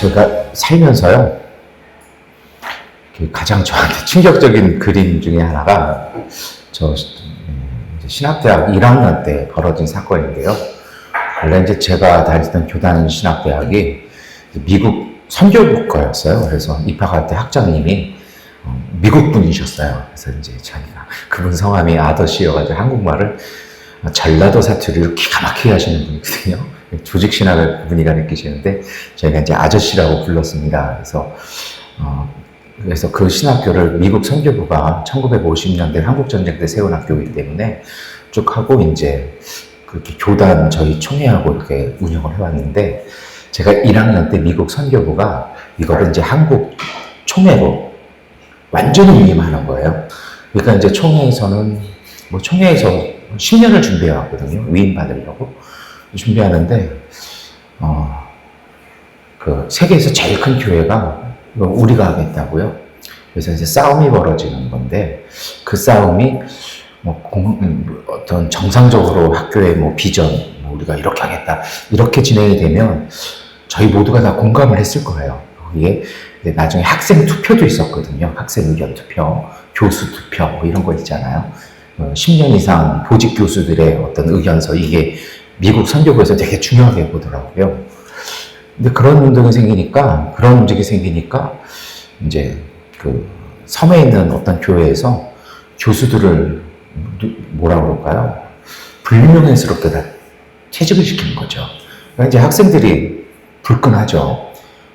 제가 살면서요, 가장 저한테 충격적인 그림 중에 하나가 저 신학대학 1학년 때 벌어진 사건인데요. 원래 이제 제가 다니던 교단 신학대학이 미국 선교국가였어요. 그래서 입학할 때 학장님이 미국 분이셨어요. 그래서 이제 자기가 그분 성함이 아더씨여가지고 한국말을 전라도 사투리로 기가 막히게 하시는 분이거든요. 조직 신학을 그분이 가르치시는데 저희가 이제 아저씨라고 불렀습니다. 그래서 그 신학교를 미국 선교부가 1950년대 한국전쟁 때 세운 학교이기 때문에 쭉 하고 이제 그렇게 교단 저희 총회하고 이렇게 운영을 해왔는데 제가 1학년 때 미국 선교부가 이거를 이제 한국 총회로 완전히 위임하는 거예요. 그러니까 이제 총회에서는 총회에서 10년을 준비해 왔거든요. 위임 받으려고 준비하는데 그 세계에서 제일 큰 교회가 우리가 하겠다고요. 그래서 이제 싸움이 벌어지는 건데 그 싸움이 어떤 정상적으로 학교의 비전, 우리가 이렇게 하겠다 이렇게 진행이 되면 저희 모두가 다 공감을 했을 거예요. 거기에 나중에 학생 투표도 있었거든요. 학생 의견 투표, 교수 투표 이런 거 있잖아요. 10년 이상 보직 교수들의 어떤 의견서, 이게 미국 선교부에서 되게 중요하게 보더라고요. 근데 그런 운동이 생기니까 이제 그 섬에 있는 어떤 교회에서 교수들을 뭐라 그럴까요? 불명예스럽게 다 퇴직을 시키는 거죠. 그러니까 이제 학생들이 불끈하죠.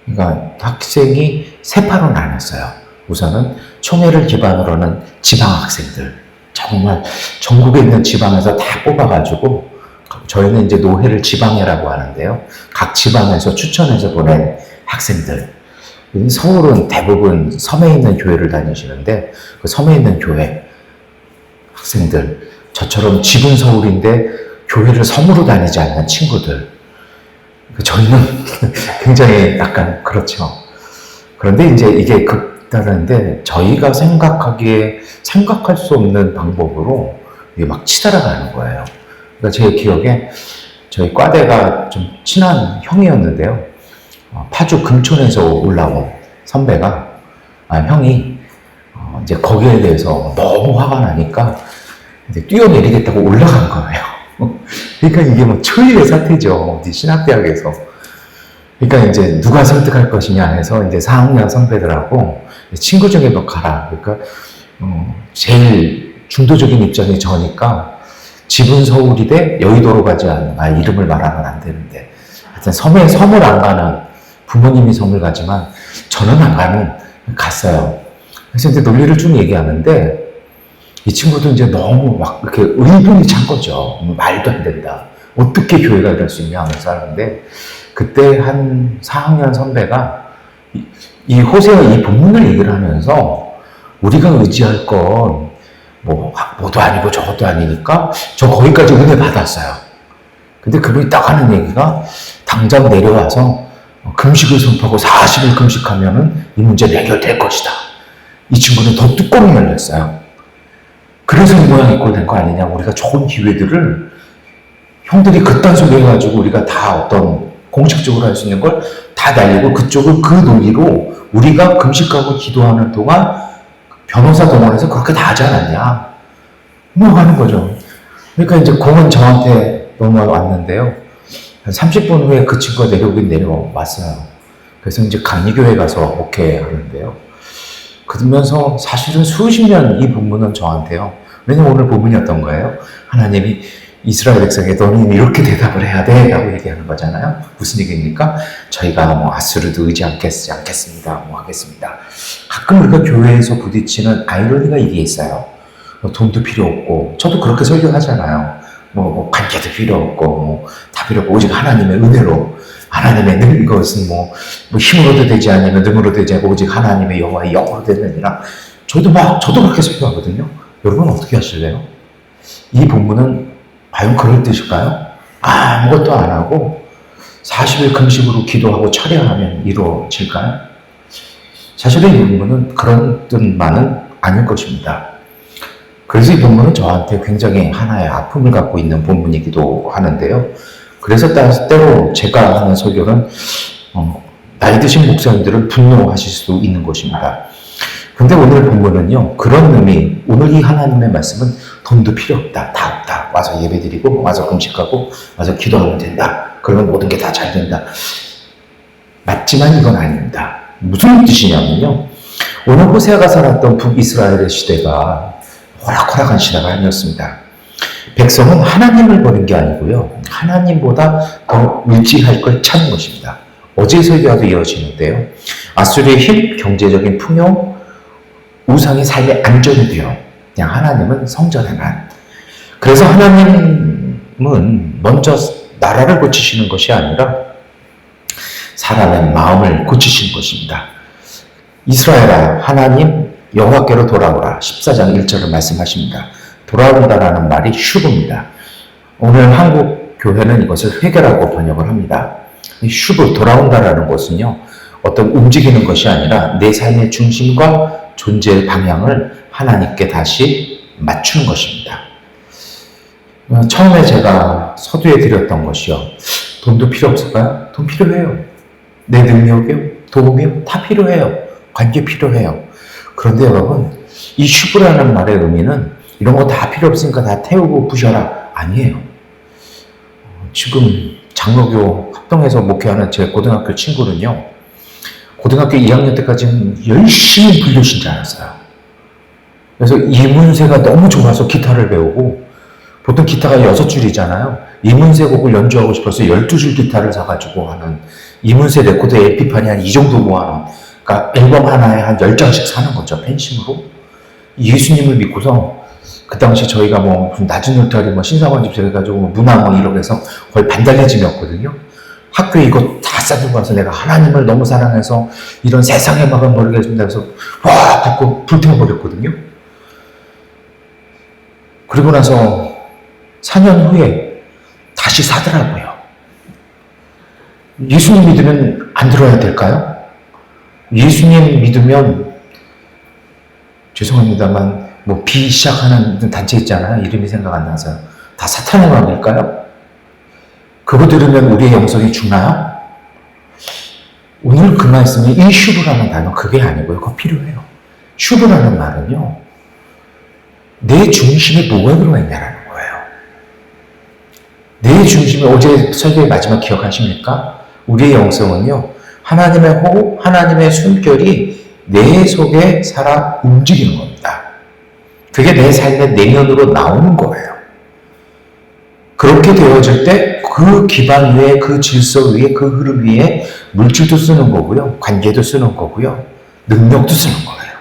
그러니까 학생이 세 파로 나눴어요. 우선은 총회를 기반으로는 지방 학생들, 정말 전국에 있는 지방에서 다 뽑아가지고, 저희는 이제 노회를 지방회라고 하는데요. 각 지방에서 추천해서 보낸 학생들. 서울은 대부분 섬에 있는 교회를 다니시는데 그 섬에 있는 교회 학생들, 저처럼 집은 서울인데 교회를 섬으로 다니지 않는 친구들, 저희는 굉장히 약간 그렇죠. 그런데 이제 이게 극단인데 저희가 생각할 수 없는 방법으로 이게 막 치달아가는 거예요. 그러니까 제 기억에 저희 과대가 좀 친한 형이었는데요. 파주 금촌에서 올라온 선배가, 형이 이제 거기에 대해서 너무 화가 나니까 이제 뛰어내리겠다고 올라간 거예요. 그러니까 이게 초유의 사태죠. 신학대학에서. 그러니까 이제 누가 설득할 것이냐 해서 이제 4학년 선배들하고 친구 중에 너 가라. 그러니까 제일 중도적인 입장이 저니까 집은 서울이대 여의도로 가지 않는, 이름을 말하면 안 되는데 하여튼 섬을 안 가는, 부모님이 섬을 가지만 저는 안 가는, 갔어요. 그래서 이제 논리를 쭉 얘기하는데 이 친구도 이제 너무 막 이렇게 의분이 찬 거죠. 말도 안 된다. 어떻게 교회가 이럴 수 있냐 하면서 하는데, 그때 한 4학년 선배가 이 호세와 이 본문을 얘기를 하면서 우리가 의지할 건 뭐도 아니고 저것도 아니니까 저 거기까지 은혜 받았어요. 근데 그분이 딱 하는 얘기가, 당장 내려와서 금식을 선포하고 40일 금식하면은 이 문제는 해결될 것이다. 이 친구는 더 뚜껑이 열렸어요. 그래서 이 모양 이꼴 된 거 아니냐. 우리가 좋은 기회들을 형들이 그딴 소리 해가지고 우리가 다 어떤 공식적으로 할 수 있는 걸 다 날리고 그쪽을 그 논리로 우리가 금식하고 기도하는 동안 변호사 동원해서 그렇게 다 하지 않았냐. 하는 거죠. 그러니까 이제 공은 저한테 넘어왔는데요. 한 30분 후에 그 친구가 내려왔어요. 그래서 이제 강리교회 가서 목회 하는데요. 그러면서 사실은 수십 년 이 본문은 저한테요. 왜냐면 오늘 본문이 어떤 거예요? 하나님이 이스라엘 백성에 너는 이렇게 대답을 해야 돼 라고 얘기하는 거잖아요. 무슨 얘기입니까? 저희가 아수르도 의지하지 않겠습니다. 하겠습니다. 가끔 우리가 교회에서 부딪히는 아이러니가 이게 있어요. 돈도 필요 없고, 저도 그렇게 설교하잖아요. 관계도 필요 없고, 다 필요 없고, 오직 하나님의 은혜로, 하나님의 능 것은 힘으로도 되지 않으면 능으로 되지 않고 오직 하나님의 여호와의 영으로 되느니라. 저도 그렇게 설교하거든요. 여러분 어떻게 하실래요? 이 본문은 과연 그럴 뜻일까요? 아무것도 안 하고 40일 금식으로 기도하고 철야하면 이루어질까요? 사실은 이 본문은 그런 뜻만은 아닐 것입니다. 그래서 이 본문은 저한테 굉장히 하나의 아픔을 갖고 있는 본문이기도 하는데요. 그래서 때로 제가 하는 설교는 나이 드신 목사님들은 분노하실 수도 있는 것입니다. 근데 오늘 본문은요, 그런 의미, 오늘 이 하나님의 말씀은 돈도 필요 없다, 다 없다. 와서 예배드리고, 와서 금식하고, 와서 기도하면 된다. 그러면 모든 게 다 잘 된다. 맞지만 이건 아닙니다. 무슨 뜻이냐면요, 오늘 호세아가 살았던 북이스라엘의 시대가 호락호락한 시대가 아니었습니다. 백성은 하나님을 버린 게 아니고요, 하나님보다 더 의지할 걸 찾는 것입니다. 어제 설교와도 이어지는데요, 아수르의 힘, 경제적인 풍요, 우상의 삶의 안전이 되어 그냥 하나님은 성전에만. 그래서 하나님은 먼저 나라를 고치시는 것이 아니라 사람의 마음을 고치시는 것입니다. 이스라엘아, 하나님 여호와께로 돌아오라. 14장 1절을 말씀하십니다. 돌아온다라는 말이 슈브입니다. 오늘 한국 교회는 이것을 회개라고 번역을 합니다. 슈브, 돌아온다라는 것은요, 어떤 움직이는 것이 아니라 내 삶의 중심과 존재의 방향을 하나님께 다시 맞추는 것입니다. 처음에 제가 서두에 드렸던 것이요, 돈도 필요 없을까요? 돈 필요해요. 내 능력이요, 도움이요, 다 필요해요. 관계 필요해요. 그런데 여러분, 이 슈브라는 말의 의미는 이런 거 다 필요 없으니까 다 태우고 부셔라, 아니에요. 지금 장로교 합동에서 목회하는 제 고등학교 친구는요, 고등학교 2학년 때까지는 열심히 불교신자였어요. 그래서 이문세가 너무 좋아서 기타를 배우고, 보통 기타가 6줄이잖아요. 이문세 곡을 연주하고 싶어서 12줄 기타를 사가지고 하는, 이문세 레코드 LP판이 한 이 정도 모아놓은, 그러니까 앨범 하나에 한 10장씩 사는 거죠, 팬심으로. 예수님을 믿고서, 그 당시 저희가 무슨 낮은 울타리, 신사관 집사 해가지고 문화 이러고 해서 거의 반달래짐이었거든요. 학교에 이거 다 싸들고 와서 내가 하나님을 너무 사랑해서 이런 세상의 막을 모르겠습니다. 그래서 와! 닫고 불태워버렸거든요. 그리고 나서 4년 후에 다시 사더라고요. 예수님 믿으면 안 들어야 될까요? 예수님 믿으면, 죄송합니다만, B 시작하는 단체 있잖아요. 이름이 생각 안 나서요. 다 사탄의 마음일까요? 그거 들으면 우리의 영성이 죽나요? 오늘 그 말씀이 이 슈브라는 단어, 그게 아니고요. 그거 필요해요. 슈브라는 말은요, 내 중심에 뭐가 들어있냐라는 거예요. 내 중심에, 어제 설교의 마지막 기억하십니까? 우리의 영성은요, 하나님의 호흡, 하나님의 숨결이 내 속에 살아 움직이는 겁니다. 그게 내 삶의 내면으로 나오는 거예요. 그렇게 되어질 때 그 기반 위에, 그 질서 위에, 그 흐름 위에 물질도 쓰는 거고요, 관계도 쓰는 거고요, 능력도 쓰는 거예요.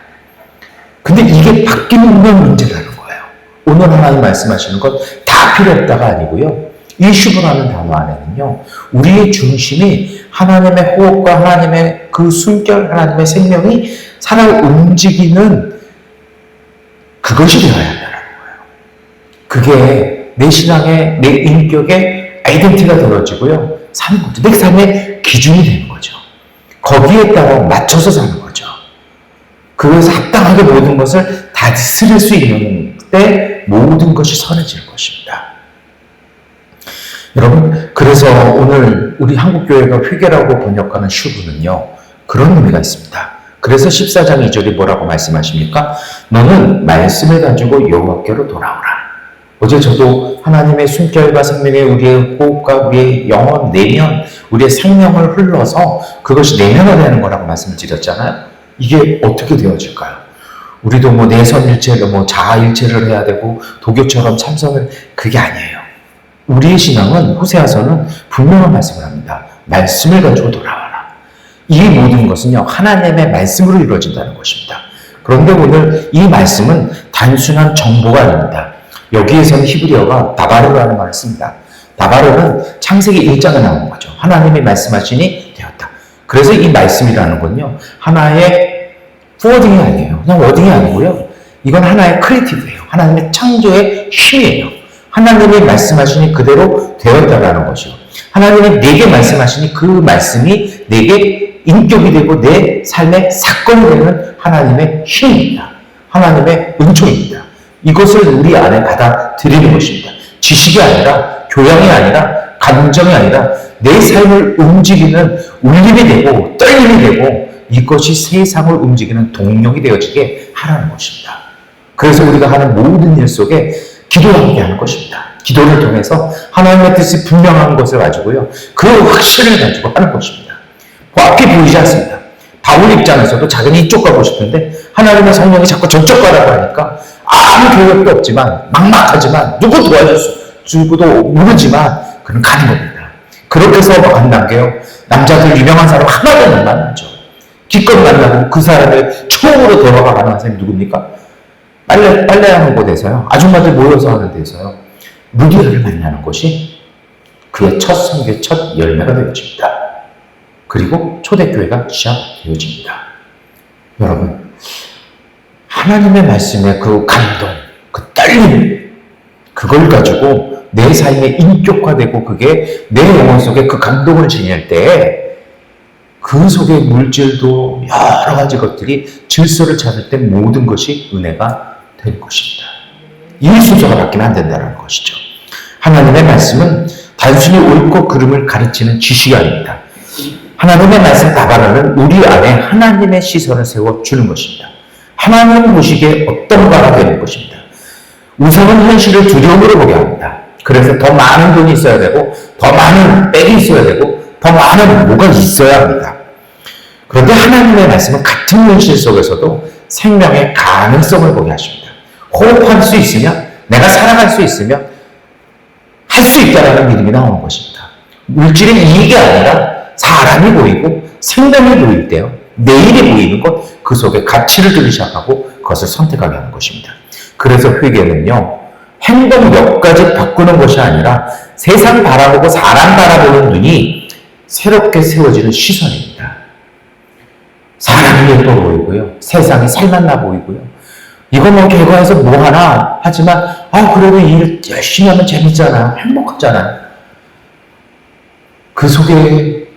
근데 이게 바뀌는 건 문제라는 거예요. 오늘 하나님 말씀하시는 건 다 필요 없다가 아니고요, 이 슈브라는 단어 안에는요, 우리의 중심이 하나님의 호흡과 하나님의 그 숨결, 하나님의 생명이 살아 움직이는 그것이 되어야 한다는 거예요. 그게 내 신앙의, 내 인격의 아이덴티티가 되어지고요, 사는 거죠. 내 삶의 기준이 되는 거죠. 거기에 따라 맞춰서 사는 거죠. 그래서 합당하게 모든 것을 다스릴 수 있는 때 모든 것이 선해질 것입니다. 여러분, 그래서 오늘 우리 한국교회가 회개라고 번역하는 슈브는요, 그런 의미가 있습니다. 그래서 14장 2절이 뭐라고 말씀하십니까? 너는 말씀을 가지고 여호와께로 돌아오라. 어제 저도 하나님의 숨결과 생명에 우리의 호흡과 우리의 영혼, 내면, 우리의 생명을 흘러서 그것이 내면화되는 거라고 말씀을 드렸잖아요. 이게 어떻게 되어질까요? 우리도 내선일체를 자아일체를 해야 되고 도교처럼 참선을, 그게 아니에요. 우리의 신앙은, 호세아서는 분명한 말씀을 합니다. 말씀을 가지고 돌아와라. 이 모든 것은요, 하나님의 말씀으로 이루어진다는 것입니다. 그런데 오늘 이 말씀은 단순한 정보가 아닙니다. 여기에서는 히브리어가 다바르라는 말을 씁니다. 다바르는 창세기 1장에 나오는 거죠. 하나님이 말씀하시니 되었다. 그래서 이 말씀이라는 건요, 하나의 포워딩이 아니에요. 그냥 워딩이 아니고요, 이건 하나의 크리에이티브예요. 하나님의 창조의 힘이에요. 하나님이 말씀하시니 그대로 되었다라는 것이요. 하나님이 내게 말씀하시니 그 말씀이 내게 인격이 되고 내 삶의 사건이 되는 하나님의 힘입니다. 하나님의 은총입니다. 이것을 우리 안에 받아들이는 것입니다. 지식이 아니라, 교양이 아니라, 감정이 아니라 내 삶을 움직이는 울림이 되고 떨림이 되고 이것이 세상을 움직이는 동력이 되어지게 하라는 것입니다. 그래서 우리가 하는 모든 일 속에 기도와 함께 하는 것입니다. 기도를 통해서 하나님의 뜻이 분명한 것을 가지고요. 그 확신을 가지고 하는 것입니다. 앞이 보이지 않습니다. 바울 입장에서도 자기는 이쪽 가고 싶은데 하나님의 성령이 자꾸 저쪽 가라고 하니까 아무 계획도 없지만 막막하지만 누구 도와주고도 모르지만 그는 가는 겁니다. 그렇게 해서 한 단계요. 남자들 유명한 사람 하나도 못 만나죠. 기껏 만나고 그 사람을 처음으로 대화가 가능한 사람이 누굽니까? 빨래하는 곳에서요. 아줌마들 모여서 하는 데서요. 루디아를 만나는 것이 그의 첫 선교의 첫 열매가 되어집니다. 그리고 초대교회가 시작되어집니다. 여러분, 하나님의 말씀의 그 감동, 그 떨림, 그걸 가지고 내 삶에 인격화되고 그게 내 영혼 속에 그 감동을 지닐 때 그 속에 물질도 여러 가지 것들이 질서를 찾을 때 모든 것이 은혜가 될 것입니다. 이 순서가 바뀌면 안 된다는 것이죠. 하나님의 말씀은 단순히 옳고 그름을 가르치는 지식이 아닙니다. 하나님의 말씀 다발하는 우리 안에 하나님의 시선을 세워주는 것입니다. 하나님 보시기에 어떤가가 되는 것입니다. 우상은 현실을 두려움으로 보게 합니다. 그래서 더 많은 돈이 있어야 되고 더 많은 백이 있어야 되고 더 많은 뭐가 있어야 합니다. 그런데 하나님의 말씀은 같은 현실 속에서도 생명의 가능성을 보게 하십니다. 호흡할 수 있으면, 내가 살아갈 수 있으면 할 수 있다는 믿음이 나오는 것입니다. 물질의 이익이 아니라 사람이 보이고 생명이 보일 때요. 내일이 보이는 것, 그 속에 가치를 두기 시작하고 그것을 선택하게 하는 것입니다. 그래서 회개는요. 행동 몇 가지 바꾸는 것이 아니라 세상 바라보고 사람 바라보는 눈이 새롭게 세워지는 시선입니다. 사람이 예뻐 보이고요. 세상이 살맛나 보이고요. 이거 뭐 결과에서 뭐 하나 하지만 그래도 일 열심히 하면 재밌잖아요. 행복하잖아요. 그 속에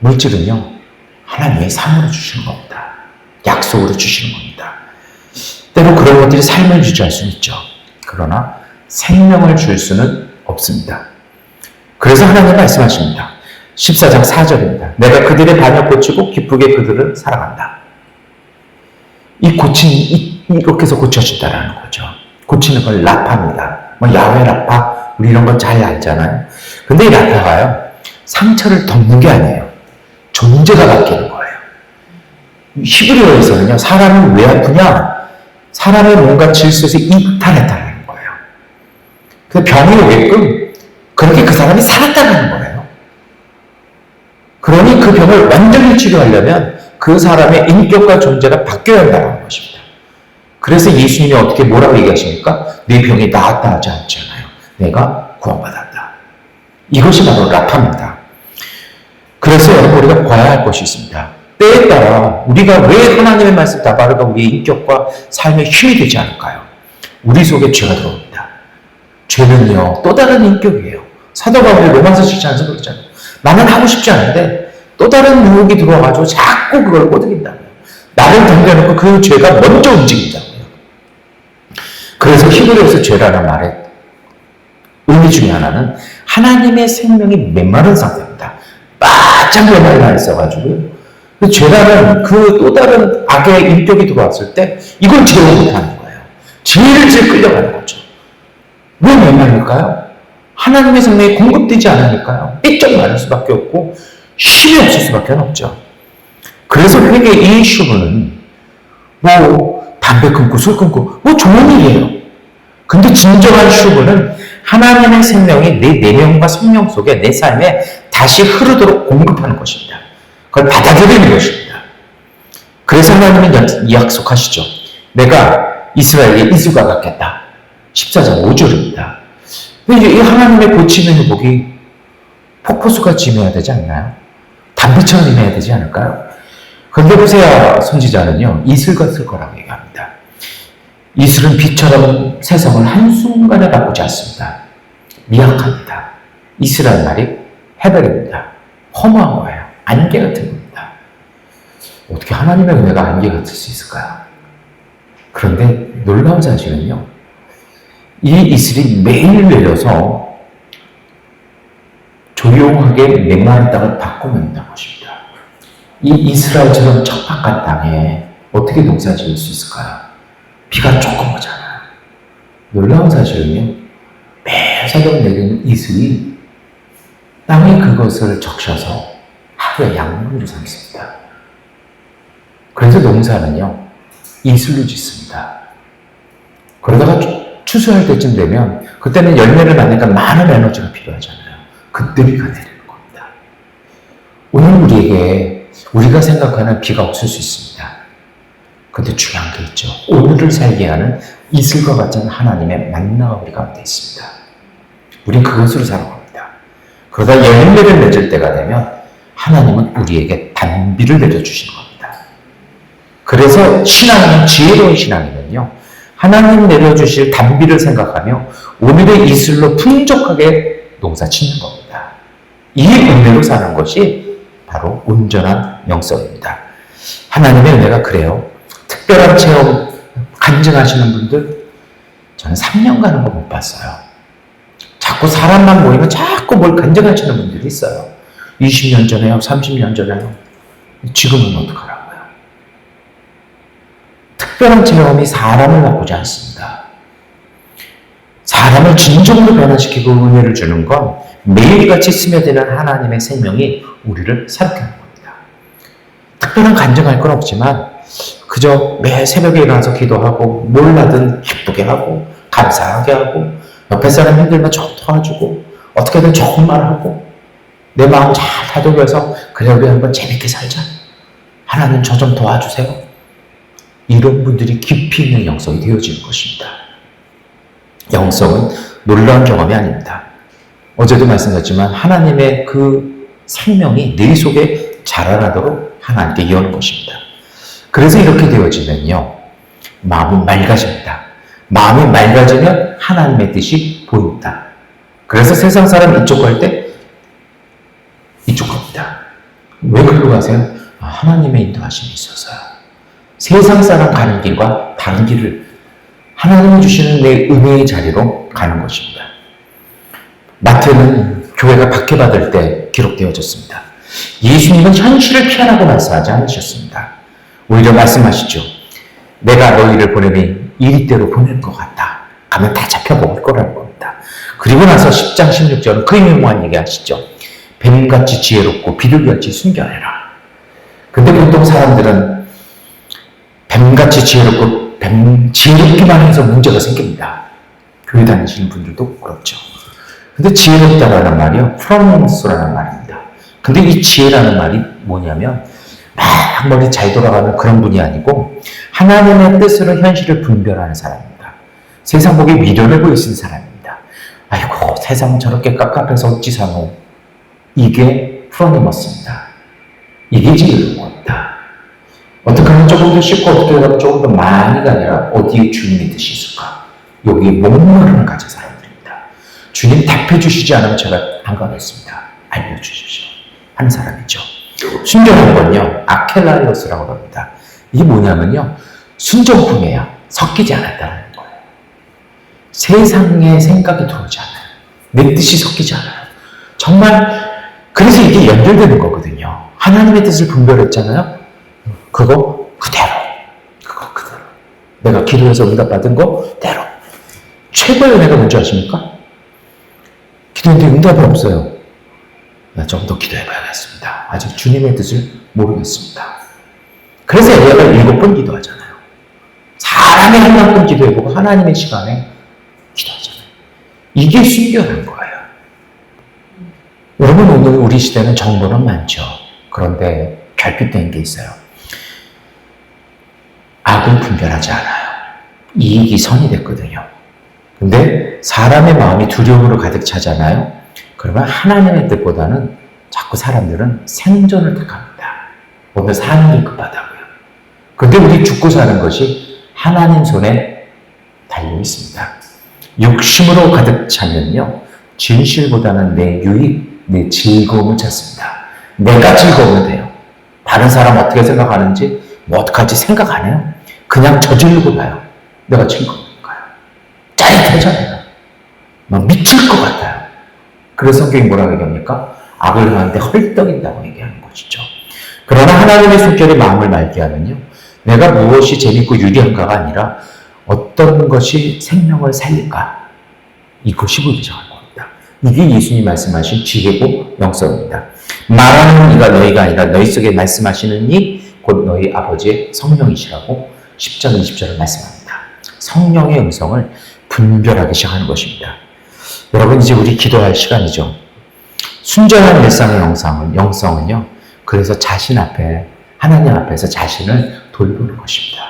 물질은요. 하나님의 삶으로 주시는 겁니다. 약속으로 주시는 겁니다. 때로 그런 것들이 삶을 유지할 수는 있죠. 그러나 생명을 줄 수는 없습니다. 그래서 하나님 말씀하십니다. 14장 4절입니다. 내가 그들의 반역 고치고 기쁘게 그들을 사랑한다. 이렇게 해서 고쳐진다라는 거죠. 고치는 걸 라파입니다. 야훼 라파, 우리 이런 건 잘 알잖아요. 근데 이 라파가요, 상처를 덮는 게 아니에요. 존재가 바뀌는 거예요. 히브리어에서는요, 사람은 왜 아프냐? 사람의 뭔가 질서에서 이탈했다는 거예요. 그 병이 오게끔 그렇게 그 사람이 살았다는 거예요. 그러니 그 병을 완전히 치료하려면 그 사람의 인격과 존재가 바뀌어야 한다는 것입니다. 그래서 예수님이 어떻게 뭐라고 얘기하십니까? 내 병이 나았다 하지 않잖아요. 내가 구원받았다. 이것이 바로 라파입니다. 그래서 여러분 우리가 봐야 할 것이 있습니다. 때에 따라 우리가 왜 하나님의 말씀 다바르가 우리의 인격과 삶에 힘이 되지 않을까요? 우리 속에 죄가 들어옵니다. 죄는요 또 다른 인격이에요. 사도 바울이 로마서 7장에서 그러잖아요. 나는 하고 싶지 않은데 또 다른 유혹이 들어와가지고 자꾸 그걸 꼬드긴다고요. 나를 덤벼놓고 그 죄가 먼저 움직인다고요. 그래서 히브리어에서 죄라는 말의 의미 중에 하나는 하나님의 생명이 메마른 상태입니다. 바짝 메마르게 있어가지고요. 그 죄라는 그 또 다른 악의 인격이 들어왔을 때 이걸 제어 못하는 거예요. 질질 끌려가는 거죠. 왜 메마를까요? 하나님의 생명이 공급되지 않으니까요. 삐쩍 마를 수밖에 없고 힘이 없을 수밖에 없죠. 그래서 회개의 이 슈브는 담배 끊고 술 끊고 좋은 일이에요. 근데 진정한 슈브는 하나님의 생명이 내 내면과 생명 속에 내 삶에 다시 흐르도록 공급하는 것입니다. 그걸 받아들이는 것입니다. 그래서 하나님은 약속하시죠. 내가 이스라엘의 이스가 갖겠다. 14장 5절입니다. 근데 이 하나님의 고치는 회복이 폭포수같이 임해야 되지 않나요? 담배처럼 임해야 되지 않을까요? 그런데 호세아 선지자는요, 이슬 같을 거라고 얘기합니다. 이슬은 빛처럼 세상을 한순간에 바꾸지 않습니다. 미약합니다. 이슬이라는 말이 헤벨입니다. 허무한 거예요. 안개 같은 겁니다. 어떻게 하나님의 은혜가 안개 같을 수 있을까요? 그런데 놀라운 사실은요, 이 이슬이 매일 내려서 조용하게 메마른 땅을 바꿔놓는다는 것입니다. 이 이스라엘처럼 척박한 땅에 어떻게 농사 지을 수 있을까요? 비가 조금 오잖아요. 놀라운 사실은요, 매일 새벽 내리는 이슬이 땅에 그것을 적셔서 하루에 양분으로 삼습니다. 그래서 농사는요, 이슬로 짓습니다. 그러다가 추수할 때쯤 되면, 그때는 열매를 맞으니까 많은 에너지가 필요하잖아요. 그때 비가 내리는 겁니다. 오늘 우리에게 우리가 생각하는 비가 없을 수 있습니다. 근데 중요한 게 있죠. 오늘을 살게 하는 이슬과 같은 하나님의 만나가 우리 가운데 있습니다. 우린 그것으로 살아갑니다. 그러다 열매를 맺을 때가 되면 하나님은 우리에게 단비를 내려주시는 겁니다. 그래서 신앙은, 지혜로운 신앙이면요, 하나님 내려주실 단비를 생각하며 오늘의 이슬로 풍족하게 농사 짓는 겁니다. 이 은혜로 사는 것이 바로 온전한 영성입니다. 하나님의 은혜가 그래요. 특별한 체험 간증하시는 분들, 저는 3년 가는 거 못 봤어요. 자꾸 사람만 모이면 자꾸 뭘 간증하시는 분들이 있어요. 20년 전에요, 30년 전에요. 지금은 어떡하라고요? 특별한 체험이 사람을 바꾸지 않습니다. 사람을 진정으로 변화시키고 은혜를 주는 건 매일같이 스며드는 하나님의 생명이 우리를 살게 하는 겁니다. 특별한 간증할 건 없지만 그저 매일 새벽에 일어나서 기도하고 뭘 하든 기쁘게 하고 감사하게 하고 옆에 사람 힘들면 좀 도와주고 어떻게든 좋은 말 하고 내 마음 잘 다독여서 그래 우리 한번 재밌게 살자. 하나님 저 좀 도와주세요. 이런 분들이 깊이 있는 영성이 되어지는 것입니다. 영성은 놀라운 경험이 아닙니다. 어제도 말씀드렸지만 하나님의 그 생명이 내 속에 자라나도록 하나님께 여는 것입니다. 그래서 이렇게 되어지면요, 마음이 맑아집니다. 마음이 맑아지면 하나님의 뜻이 보인다. 그래서 세상 사람 이쪽 갈 때 이쪽 갑니다. 왜 그리로 가세요? 하나님의 인도하심이 있어서요. 세상 사람 가는 길과 다른 길을 하나님이 주시는 내 은혜의 자리로 가는 것입니다. 마태는 교회가 박해받을 때 기록되어졌습니다. 예수님은 현실을 피하라고 말씀하지 않으셨습니다. 오히려 말씀하시죠. 내가 너희를 보내니 이리대로 보낼 것 같다. 가면 다 잡혀먹을 거라는 겁니다. 그리고 나서 10장 16절은 그 유명한 얘기 하시죠. 뱀같이 지혜롭고 비둘기같이 순결해라. 근데 보통 사람들은 뱀같이 지혜롭고 지혜롭기만 해서 문제가 생깁니다. 교회 다니시는 분들도 그렇죠. 근데 지혜롭다라는 말이요, 프로노스라는 말입니다. 근데 이 지혜라는 말이 뭐냐면 막 머리 잘 돌아가는 그런 분이 아니고 하나님의 뜻으로 현실을 분별하는 사람입니다. 세상 보기 미련해 보이시는 사람입니다. 아이고 세상은 저렇게 깝깝해서 어찌 사노. 이게 프로니머스입니다. 이게 지혜로운 겁니다. 어떻게 하면 조금 더 쉽고 어떻게 하면 조금 더 많이가 아니라 어디에 주님의 뜻이 있을까? 여기 목마름을 가진 사람들입니다. 주님 답해 주시지 않으면 제가 안 가겠습니다. 알려주십시오. 하는 사람이죠. 순결한 건요, 아켈라리오스라고 합니다. 이게 뭐냐면요, 순정품이에요. 섞이지 않았다는 거예요. 세상의 생각이 들어오지 않아요. 내 뜻이 섞이지 않아요. 정말 그래서 이게 연결되는 거거든요. 하나님의 뜻을 분별했잖아요. 그거 그대로. 내가 기도해서 응답받은 거대로. 최고의 은혜가 뭔지 아십니까? 기도했는데 응답이 없어요. 좀 더 기도해봐야겠습니다. 아직 주님의 뜻을 모르겠습니다. 그래서 엘리야가 7번 기도하잖아요. 사람이 한 만큼 기도해보고 하나님의 시간에 기도하잖아요. 이게 순결한 거예요. 여러분, 오늘 우리 시대는 정보는 많죠. 그런데 결핍된 게 있어요. 악을 분별하지 않아요. 이익이 선이 됐거든요. 근데 사람의 마음이 두려움으로 가득 차잖아요. 그러면 하나님의 뜻보다는 자꾸 사람들은 생존을 택합니다. 오늘 사는 게 급하다고요. 근데 우리 죽고 사는 것이 하나님 손에 달려 있습니다. 욕심으로 가득 차면요, 진실보다는 내 유익, 내 즐거움을 찾습니다. 내가 즐거우면 돼요. 다른 사람 어떻게 생각하는지 뭐 어떡할지 생각 안 해요. 그냥 저지르고 봐요. 내가 즐거우니까요. 짜릿하잖아요. 막 미칠 것 같아요. 그래서 성경이 뭐라고 얘기합니까? 악을 행하는데 헐떡인다고 얘기하는 것이죠. 그러나 하나님의 숨결에 마음을 맑게 하면요, 내가 무엇이 재밌고 유리한가가 아니라 어떤 것이 생명을 살릴까, 이것이 보이정할 겁니다. 이게 예수님이 말씀하신 지혜고 영성입니다. 말하는 이가 너희가 아니라 너희 속에 말씀하시는 이 곧 너희 아버지의 성령이시라고 10장 20절을 말씀합니다. 성령의 음성을 분별하기 시작하는 것입니다. 여러분, 이제 우리 기도할 시간이죠. 순전한 일상의 영성은요, 그래서 자신 앞에, 하나님 앞에서 자신을 돌보는 것입니다.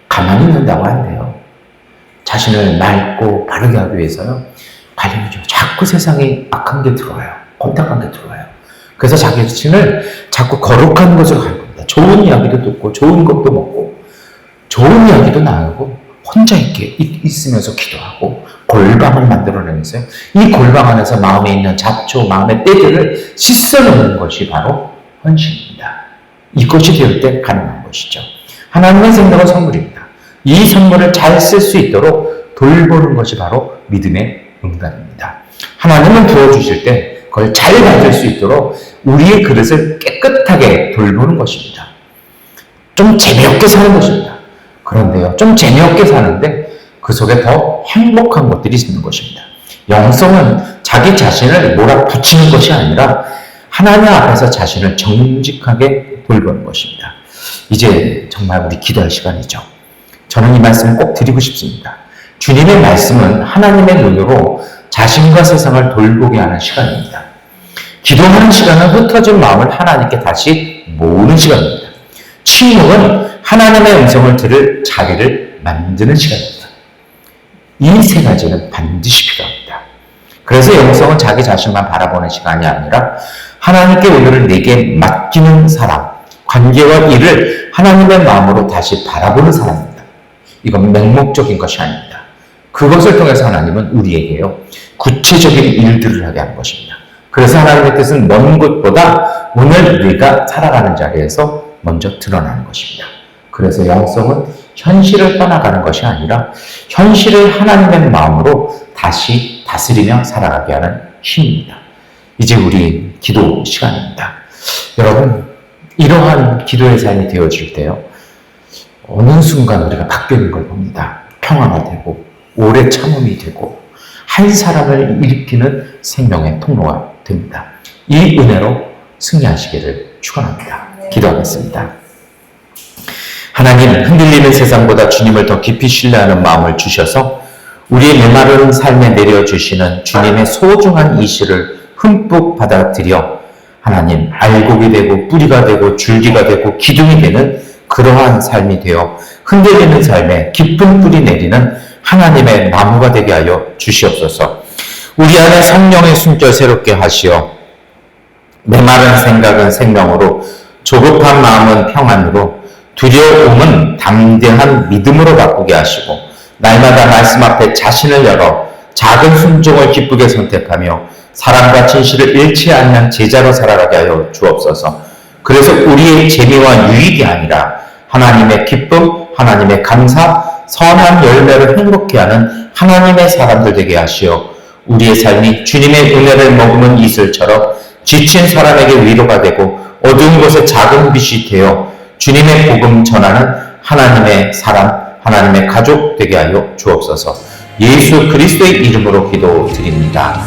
가만히 있는다고 안 돼요. 자신을 맑고 바르게 하기 위해서요, 관리죠. 자꾸 세상에 악한 게 들어와요. 혼탁한 게 들어와요. 그래서 자기 자신을 자꾸 거룩한 것으로 가는 겁니다. 좋은 이야기도 듣고, 좋은 것도 먹고, 좋은 이야기도 나누고, 혼자 있으면서 기도하고, 골방을 만들어내면서요, 이 골방 안에서 마음에 있는 잡초, 마음의 때들을 씻어내는 것이 바로 헌신입니다. 이것이 되을 때 가능한 것이죠. 하나님의 생명은 선물입니다. 이 선물을 잘 쓸 수 있도록 돌보는 것이 바로 믿음의 응답입니다. 하나님은 부어주실 때 그걸 잘 받을 수 있도록 우리의 그릇을 깨끗하게 돌보는 것입니다. 좀 재미없게 사는 것입니다. 그런데요, 좀 재미없게 사는데 그 속에 더 행복한 것들이 있는 것입니다. 영성은 자기 자신을 몰아붙이는 것이 아니라 하나님 앞에서 자신을 정직하게 돌보는 것입니다. 이제 정말 우리 기도할 시간이죠. 저는 이 말씀을 꼭 드리고 싶습니다. 주님의 말씀은 하나님의 눈으로 자신과 세상을 돌보게 하는 시간입니다. 기도하는 시간은 흩어진 마음을 하나님께 다시 모으는 시간입니다. 침묵은 하나님의 음성을 들을 자리를 만드는 시간입니다. 이 세 가지는 반드시 필요합니다. 그래서 영성은 자기 자신만 바라보는 시간이 아니라 하나님께 오늘을 내게 맡기는 사람, 관계와 일을 하나님의 마음으로 다시 바라보는 사람입니다. 이건 맹목적인 것이 아닙니다. 그것을 통해서 하나님은 우리에게요, 구체적인 일들을 하게 하는 것입니다. 그래서 하나님의 뜻은 먼 곳보다 오늘 네가 살아가는 자리에서 먼저 드러나는 것입니다. 그래서 영성은 현실을 떠나가는 것이 아니라 현실을 하나님의 마음으로 다시 다스리며 살아가게 하는 힘입니다. 이제 우리 기도 시간입니다. 여러분, 이러한 기도의 삶이 되어질 때요, 어느 순간 우리가 바뀌는 걸 봅니다. 평화가 되고 오래 참음이 되고 한 사람을 일으키는 생명의 통로가 됩니다. 이 은혜로 승리하시기를 축원합니다. 기도하겠습니다. 하나님, 흔들리는 세상보다 주님을 더 깊이 신뢰하는 마음을 주셔서 우리의 메마른 삶에 내려주시는 주님의 소중한 이시를 흠뻑 받아들여 하나님, 알곡이 되고 뿌리가 되고 줄기가 되고 기둥이 되는 그러한 삶이 되어 흔들리는 삶에 깊은 뿌리 내리는 하나님의 나무가 되게 하여 주시옵소서. 우리 안에 성령의 숨결 새롭게 하시어 메마른 생각은 생명으로, 조급한 마음은 평안으로, 두려움은 담대한 믿음으로 바꾸게 하시고 날마다 말씀 앞에 자신을 열어 작은 순종을 기쁘게 선택하며 사랑과 진실을 잃지 않는 제자로 살아가게 하여 주옵소서. 그래서 우리의 재미와 유익이 아니라 하나님의 기쁨, 하나님의 감사, 선한 열매를 행복해 하는 하나님의 사람들 되게 하시어 우리의 삶이 주님의 은혜를 머금은 이슬처럼 지친 사람에게 위로가 되고 어두운 곳에 작은 빛이 되어 주님의 복음 전하는 하나님의 사람, 하나님의 가족 되게 하여 주옵소서. 예수 그리스도의 이름으로 기도드립니다.